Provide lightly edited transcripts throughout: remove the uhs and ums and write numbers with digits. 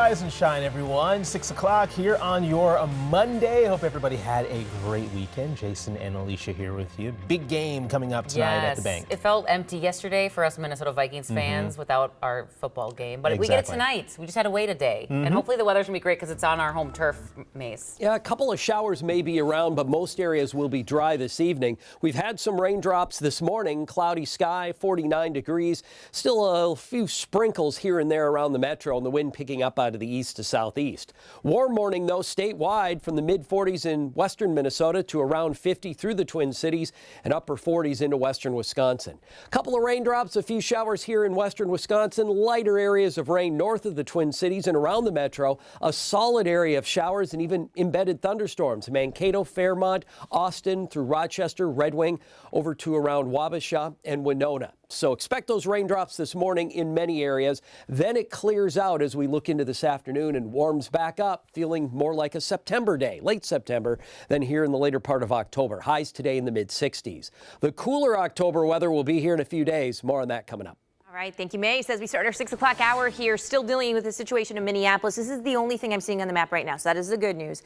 Rise and shine, everyone. 6 o'clock here on your Monday. Hope everybody had a great weekend. Jason and Alicia here with you. Big game coming up tonight at the bank. It felt empty yesterday for us Minnesota Vikings fans without our football game. But we get it tonight. We just had to wait a day. And hopefully the weather's going to be great because it's on our home turf, Mace. Yeah, a couple of showers may be around, but most areas will be dry this evening. We've had some raindrops this morning. Cloudy sky, 49 degrees. Still a few sprinkles here and there around the metro, and the wind picking up out of the east to southeast. Warm morning, though, statewide from the mid-40s in western Minnesota to around 50 through the Twin Cities and upper 40s into western Wisconsin. A couple of raindrops, a few showers here in western Wisconsin, lighter areas of rain north of the Twin Cities and around the metro, a solid area of showers and even embedded thunderstorms. Mankato, Fairmont, Austin through Rochester, Red Wing, over to around Wabasha and Winona. So expect those raindrops this morning in many areas. Then it clears out as we look into this afternoon and warms back up, feeling more like a September day, late September, than here in the later part of October. Highs today in the mid-60s. The cooler October weather will be here in a few days. More on that coming up. All right, thank you, May. As we start our 6 o'clock hour here, still dealing with the situation in Minneapolis. This is the only thing I'm seeing on the map right now, so that is the good news.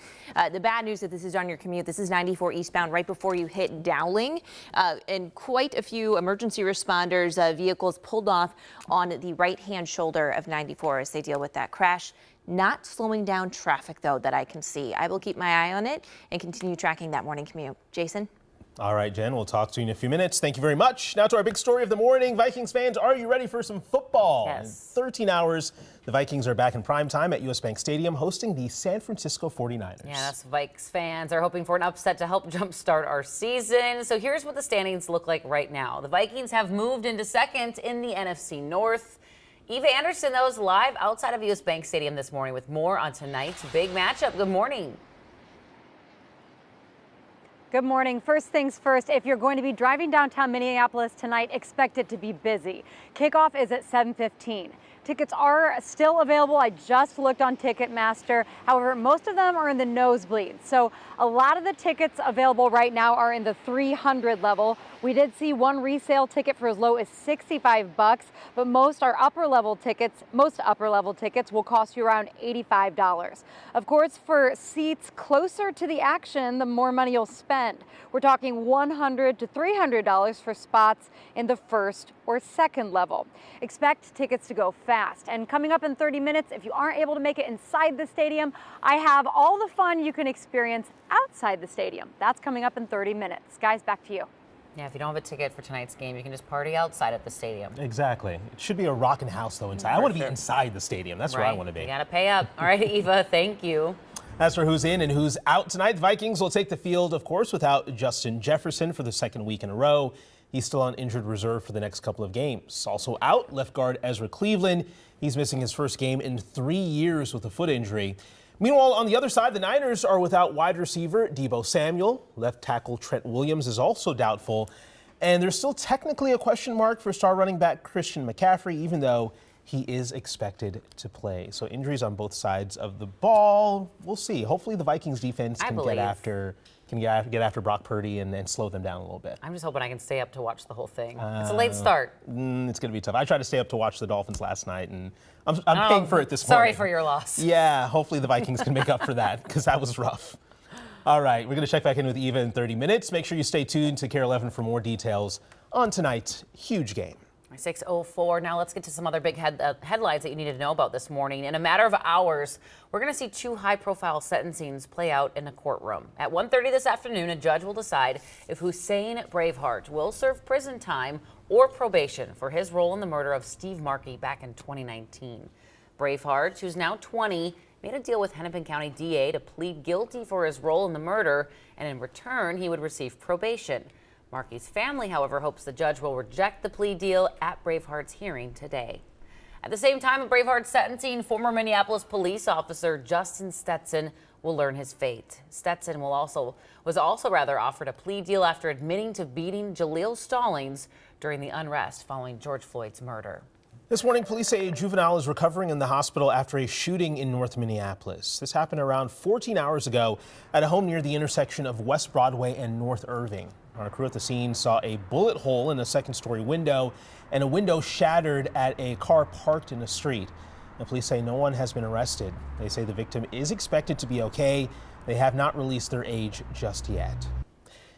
The bad news, if this is on your commute, this is 94 eastbound right before you hit Dowling, and quite a few emergency responders vehicles pulled off on the right-hand shoulder of 94 as they deal with that crash. Not slowing down traffic, though, that I can see. I will keep my eye on it and continue tracking that morning commute. Jason? All right, Jen, we'll talk to you in a few minutes. Thank you very much. Now to our big story of the morning. Vikings fans, are you ready for some football? Yes. In 13 hours, the Vikings are back in prime time at US Bank Stadium hosting the San Francisco 49ers. Yeah, us Vikes fans are hoping for an upset to help jumpstart our season. So here's what the standings look like right now. The Vikings have moved into second in the NFC North. Eva Anderson, though, is live outside of US Bank Stadium this morning with more on tonight's big matchup. Good morning. Good morning. First things first, if you're going to be driving downtown Minneapolis tonight, expect it to be busy. Kickoff is at 7:15. Tickets are still available. I just looked on Ticketmaster. However, most of them are in the nosebleeds. So a lot of the tickets available right now are in the 300 level. We did see one resale ticket for as low as 65 bucks, but most upper level tickets will cost you around $85. Of course, for seats closer to the action, the more money you'll spend. We're talking $100 to $300 for spots in the first or second level. Expect tickets to go fast. And coming up in 30 minutes, if you aren't able to make it inside the stadium, I have all the fun you can experience outside the stadium. That's coming up in 30 minutes. Guys, back to you. Yeah, if you don't have a ticket for tonight's game, you can just party outside at the stadium. Exactly. It should be a rocking house, though, inside. I want to be inside the stadium. That's where I want to be. You got to pay up. All right, Eva, thank you. As for who's in and who's out tonight, the Vikings will take the field, of course, without Justin Jefferson for the second week in a row. He's still on injured reserve for the next couple of games. Also out, left guard Ezra Cleveland. He's missing his first game in 3 years with a foot injury. Meanwhile, on the other side, the Niners are without wide receiver Deebo Samuel. Left tackle Trent Williams is also doubtful. And there's still technically a question mark for star running back Christian McCaffrey, even though he is expected to play. So injuries on both sides of the ball. We'll see. Hopefully the Vikings defense can get after Brock Purdy and slow them down a little bit. I'm just hoping I can stay up to watch the whole thing. It's a late start. It's going to be tough. I tried to stay up to watch the Dolphins last night, and I'm paying for it this morning. Sorry for your loss. Yeah, hopefully the Vikings can make up for that, because that was rough. All right, we're going to check back in with Eva in 30 minutes. Make sure you stay tuned to KARE 11 for more details on tonight's huge game. 6:04. Now let's get to some other big headlines that you need to know about this morning. In a matter of hours, we're going to see two high-profile sentencings play out in a courtroom. At 1:30 this afternoon, a judge will decide if Hussein Braveheart will serve prison time or probation for his role in the murder of Steve Markey back in 2019. Braveheart, who's now 20, made a deal with Hennepin County DA to plead guilty for his role in the murder, and in return, he would receive probation. Markey's family, however, hopes the judge will reject the plea deal at Braveheart's hearing today. At the same time of Braveheart's sentencing, former Minneapolis police officer Justin Stetson will learn his fate. Stetson was also offered a plea deal after admitting to beating Jaleel Stallings during the unrest following George Floyd's murder. This morning, police say a juvenile is recovering in the hospital after a shooting in North Minneapolis. This happened around 14 hours ago at a home near the intersection of West Broadway and North Irving. Our crew at the scene saw a bullet hole in a second-story window and a window shattered at a car parked in the street. The police say no one has been arrested. They say the victim is expected to be okay. They have not released their age just yet.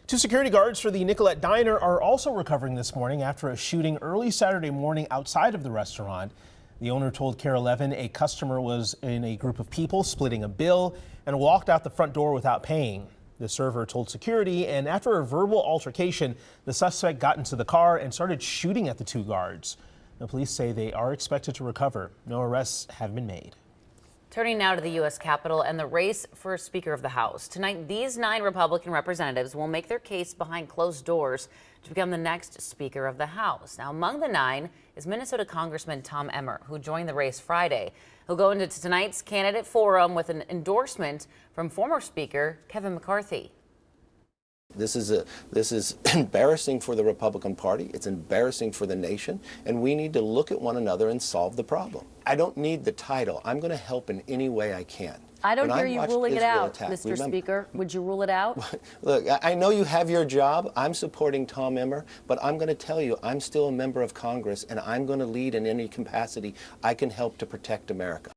2 security guards for the Nicolette Diner are also recovering this morning after a shooting early Saturday morning outside of the restaurant. The owner told KARE 11 a customer was in a group of people splitting a bill and walked out the front door without paying. The server told security, and after a verbal altercation, the suspect got into the car and started shooting at the 2 guards. The police say they are expected to recover. No arrests have been made. Turning now to the U.S. Capitol and the race for Speaker of the House. Tonight, these 9 Republican representatives will make their case behind closed doors to become the next Speaker of the House. Now, among the 9 is Minnesota Congressman Tom Emmer, who joined the race Friday. He'll go into tonight's candidate forum with an endorsement from former Speaker Kevin McCarthy. This is embarrassing for the Republican Party. It's embarrassing for the nation, and we need to look at one another and solve the problem. I don't need the title. I'm going to help in any way I can. I don't When hear I you watched ruling it Israel out, attack, Mr. remember- Speaker. Would you rule it out? Look, I know you have your job. I'm supporting Tom Emmer, but I'm going to tell you, I'm still a member of Congress, and I'm going to lead in any capacity I can help to protect America.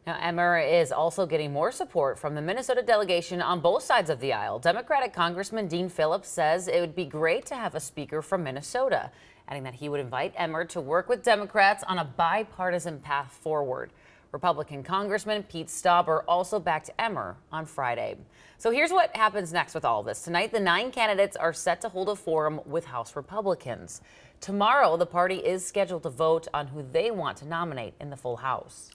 Now, Emmer is also getting more support from the Minnesota delegation on both sides of the aisle. Democratic Congressman Dean Phillips says it would be great to have a speaker from Minnesota, adding that he would invite Emmer to work with Democrats on a bipartisan path forward. Republican Congressman Pete Stauber also backed Emmer on Friday. So here's what happens next with all of this. Tonight, the 9 candidates are set to hold a forum with House Republicans. Tomorrow, the party is scheduled to vote on who they want to nominate in the full House.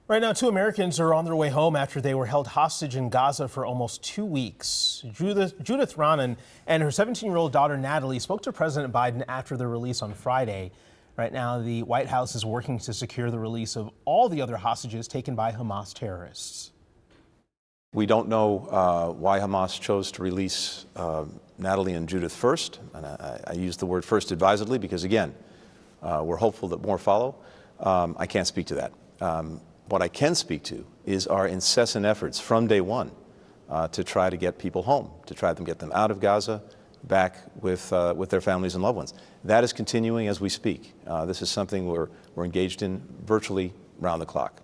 Right now, 2 Americans are on their way home after they were held hostage in Gaza for almost 2 weeks. Judith Raanan and her 17-year-old daughter Natalie spoke to President Biden after their release on Friday. Right now, the White House is working to secure the release of all the other hostages taken by Hamas terrorists. We don't know why Hamas chose to release Natalie and Judith first, and I use the word first advisedly because, again, we're hopeful that more follow. I can't speak to that. What I can speak to is our incessant efforts from day one to try to get people home, to try to get them out of Gaza, back with their families and loved ones. That is continuing as we speak. This is something we're engaged in virtually round the clock.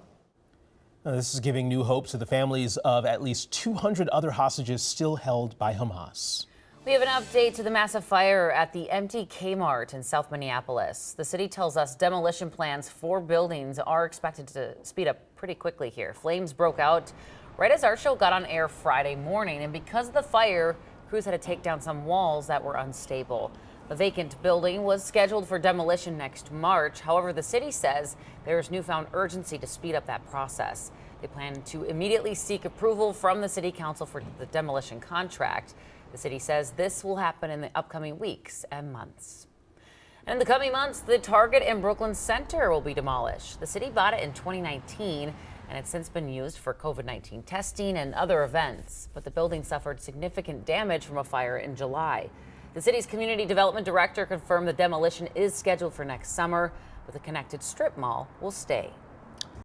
This is giving new hope to the families of at least 200 other hostages still held by Hamas. We have an update to the massive fire at the empty Kmart in South Minneapolis. The city tells us demolition plans for buildings are expected to speed up pretty quickly here. Flames broke out right as our show got on air Friday morning, and because of the fire, crews had to take down some walls that were unstable. The vacant building was scheduled for demolition next March. However, the city says there is newfound urgency to speed up that process. They plan to immediately seek approval from the city council for the demolition contract. The city says this will happen in the upcoming weeks and months. And in the coming months, the Target in Brooklyn Center will be demolished. The city bought it in 2019, and it's since been used for COVID-19 testing and other events. But the building suffered significant damage from a fire in July. The city's community development director confirmed the demolition is scheduled for next summer, but the connected strip mall will stay.